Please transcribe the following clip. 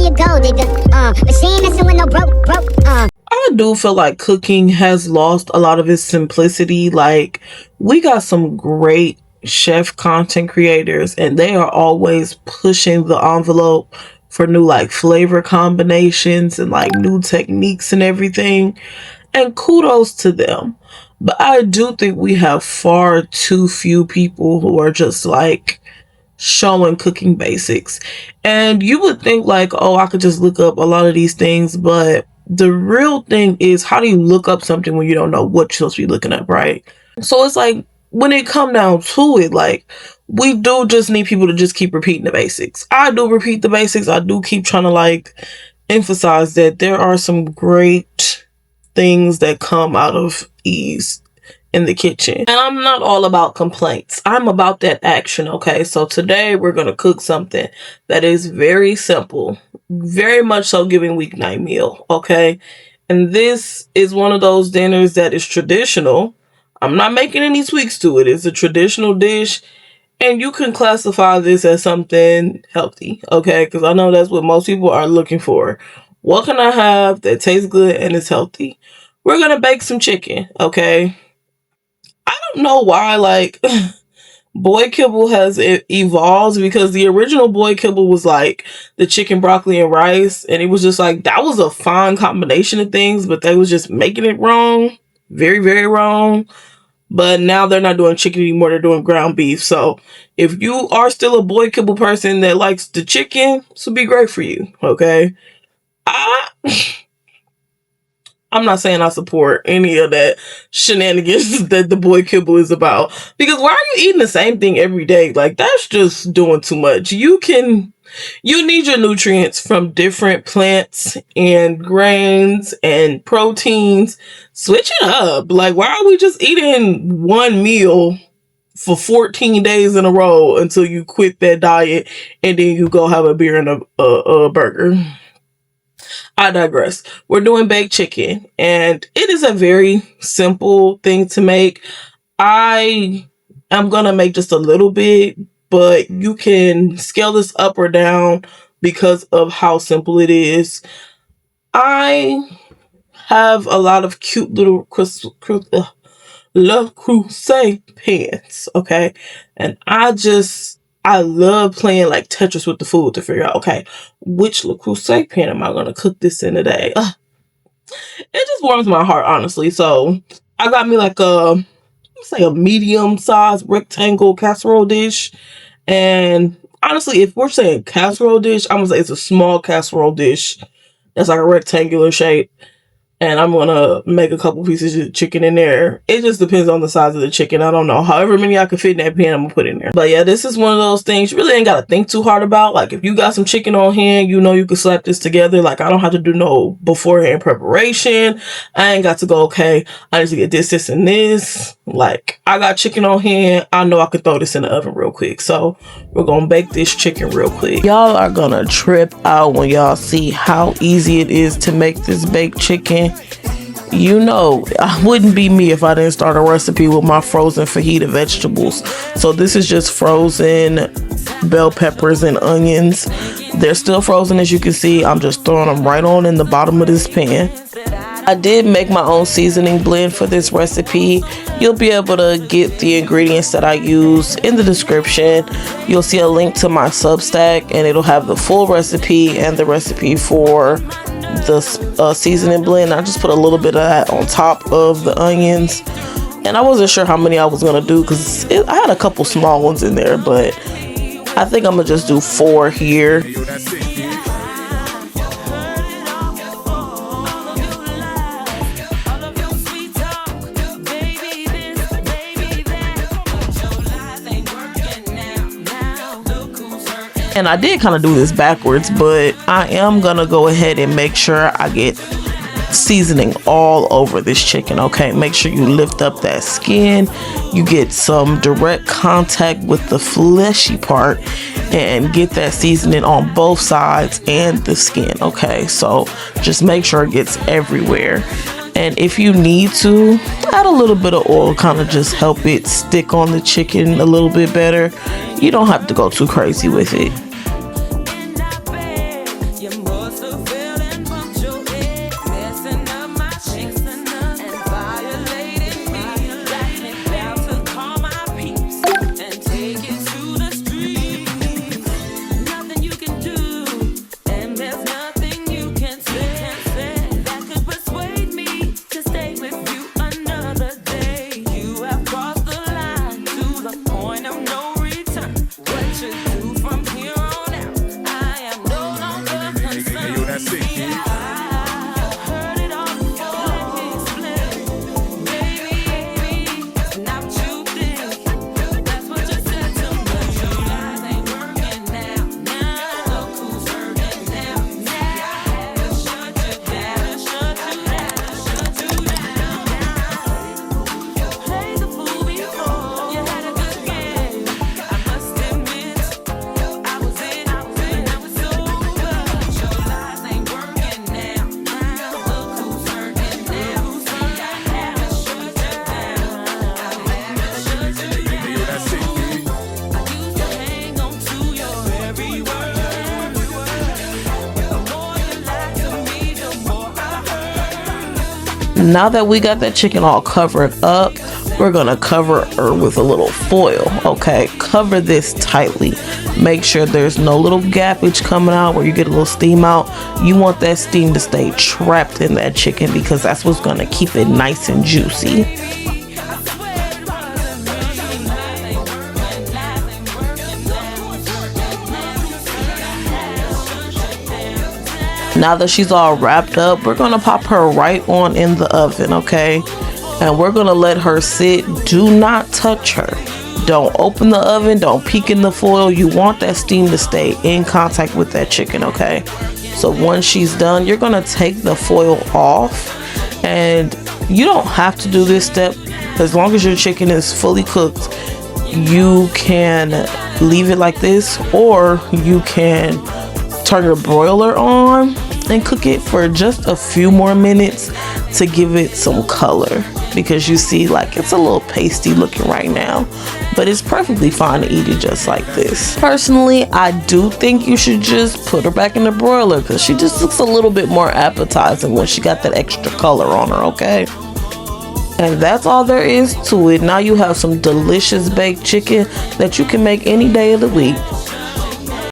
you go, nigga. But she ain't messing with no broke. I do feel like cooking has lost a lot of its simplicity. Like, we got some great chef content creators, and they are always pushing the envelope for new like flavor combinations and like new techniques and everything. And kudos to them. But I do think we have far too few people who are just like showing cooking basics. And you would think like, oh, I could just look up a lot of these things, but the real thing is, how do you look up something when you don't know what you're supposed to be looking up, right? So it's like, when it come down to it, like, we do just need people to just keep repeating the basics. I do repeat the basics. I do keep trying to like emphasize that there are some great things that come out of ease in the kitchen. And I'm not all about complaints. I'm about that action, okay? So today we're going to cook something that is very simple, very much so giving weeknight meal, okay? And this is one of those dinners that is traditional. I'm not making any tweaks to it. It's a traditional dish, and you can classify this as something healthy, okay? Because I know that's what most people are looking for. What can I have that tastes good and is healthy? We're going to bake some chicken, okay? I don't know why, like, boy kibble has evolved, because the original boy kibble was like the chicken, broccoli, and rice, and it was just like, that was a fine combination of things, but they was just making it wrong. Very, very wrong. But now they're not doing chicken anymore. They're doing ground beef. So if you are still a boy kibble person that likes the chicken, this will be great for you, okay? I'm not saying I support any of that shenanigans that the boy kibble is about. Because why are you eating the same thing every day? Like, that's just doing too much. You need your nutrients from different plants and grains and proteins. Switch it up. Like, why are we just eating one meal for 14 days in a row until you quit that diet and then you go have a beer and a burger? I digress. We're doing baked chicken, and it is a very simple thing to make. I am going to make just a little bit, but you can scale this up or down because of how simple it is. I have a lot of cute little Le Creuset pans, okay? And I love playing like Tetris with the food to figure out, okay, which Le Creuset pan am I going to cook this in today? It just warms my heart, honestly. So I got me like a medium-sized rectangle casserole dish. And honestly, if we're saying casserole dish, I'm going to say it's a small casserole dish that's like a rectangular shape. And I'm going to make a couple pieces of chicken in there. It just depends on the size of the chicken. I don't know. However many I can fit in that pan, I'm going to put in there. But yeah, this is one of those things you really ain't got to think too hard about. Like, if you got some chicken on hand, you know you can slap this together. Like, I don't have to do no beforehand preparation. I ain't got to go, okay, I need to get this, and this. Like, I got chicken on hand. I know I can throw this in the oven real quick. So we're going to bake this chicken real quick. Y'all are going to trip out when y'all see how easy it is to make this baked chicken. You know, I wouldn't be me if I didn't start a recipe with my frozen fajita vegetables. So this is just frozen bell peppers and onions. They're still frozen, as you can see. I'm just throwing them right on in the bottom of this pan. I did make my own seasoning blend for this recipe. You'll be able to get the ingredients that I use in the description. You'll see a link to my Substack, and it'll have the full recipe and the recipe for the seasoning blend. I just put a little bit of that on top of the onions, and I wasn't sure how many I was gonna do because I had a couple small ones in there, but I think I'm gonna just do 4 here. And I did kind of do this backwards, but I am going to go ahead and make sure I get seasoning all over this chicken, okay? Make sure you lift up that skin. You get some direct contact with the fleshy part and get that seasoning on both sides and the skin, okay? So just make sure it gets everywhere. And if you need to, add a little bit of oil, kind of just help it stick on the chicken a little bit better. You don't have to go too crazy with it. Now that we got that chicken all covered up, we're gonna cover her with a little foil. Okay, cover this tightly. Make sure there's no little gappage coming out where you get a little steam out. You want that steam to stay trapped in that chicken because that's what's gonna keep it nice and juicy. Now that she's all wrapped up, we're gonna pop her right on in the oven, okay? And we're gonna let her sit. Do not touch her. Don't open the oven, don't peek in the foil. You want that steam to stay in contact with that chicken, okay? So once she's done, you're gonna take the foil off, and you don't have to do this step. As long as your chicken is fully cooked, you can leave it like this, or you can turn your broiler on and cook it for just a few more minutes to give it some color, because you see, like, it's a little pasty looking right now, but it's perfectly fine to eat it just like this. Personally, I do think you should just put her back in the broiler because she just looks a little bit more appetizing when she got that extra color on her, okay? And that's all there is to it. Now you have some delicious baked chicken that you can make any day of the week.